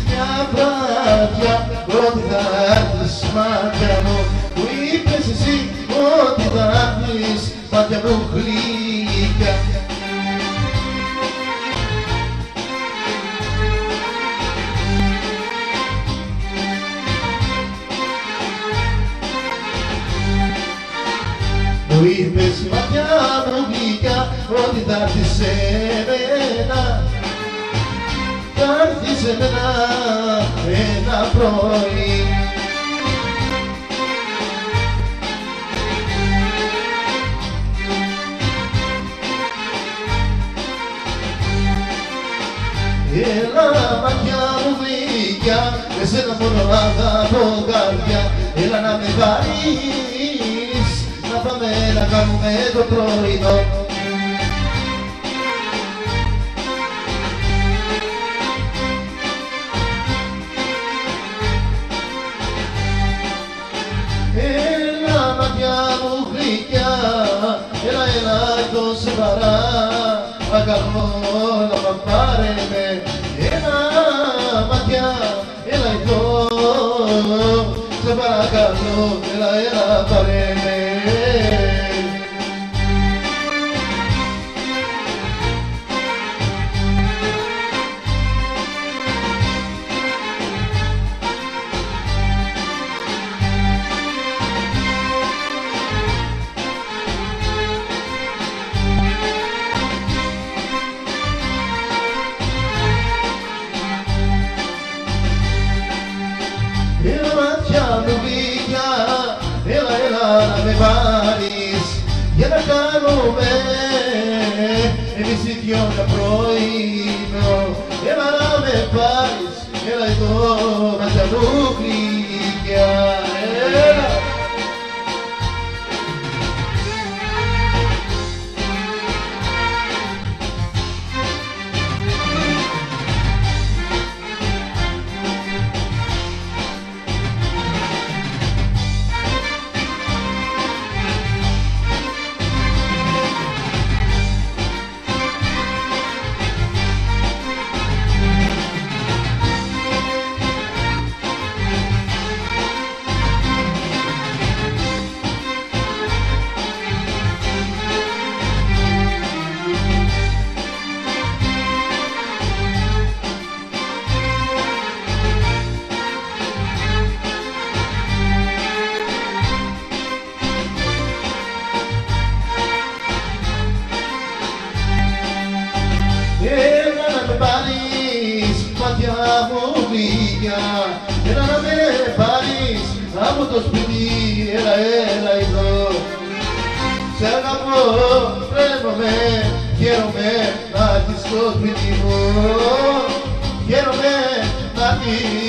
μια βράδια ότι θα έρθεις μάτια μου. Μου είπες εσύ ότι θα έρθεις μάτια μου γλυκά. Μου είπες μάτια μου γλυκά ότι θα έρθεις σε μένα. Θα έρθεις σε μένα ένα πρωί. Έλα μάτια μου γλυκιά, εσένα μόνο αγαπώ καρδιά. Έλα να με πάρεις, να πάμε να κάνουμε το πρωινό. Έλα μάτια μου γλυκιά, έλα εδώ σε παρά. Παρακαλώ να μ' πάρε με ένα μάτια, έλα εδώ. Σε παρακαλώ, έλα πάρε με. Έλα μάτια μου γλυκιά, έλα να με πάρεις για να κάνουμε εμείς οι δυο ένα πρωινό. Έλα να με πάρεις, έλα εδώ μάτια μου γλυκιά, έλα. Έλα να με πάρεις μάτια μου γλυκιά, έλα να με πάρεις από το σπίτι, έλα εδώ. Σε αγαπώ, τρέμομαι, χαίρομαι να έρθεις στο σπίτι μου. Χαίρομαι να έρθεις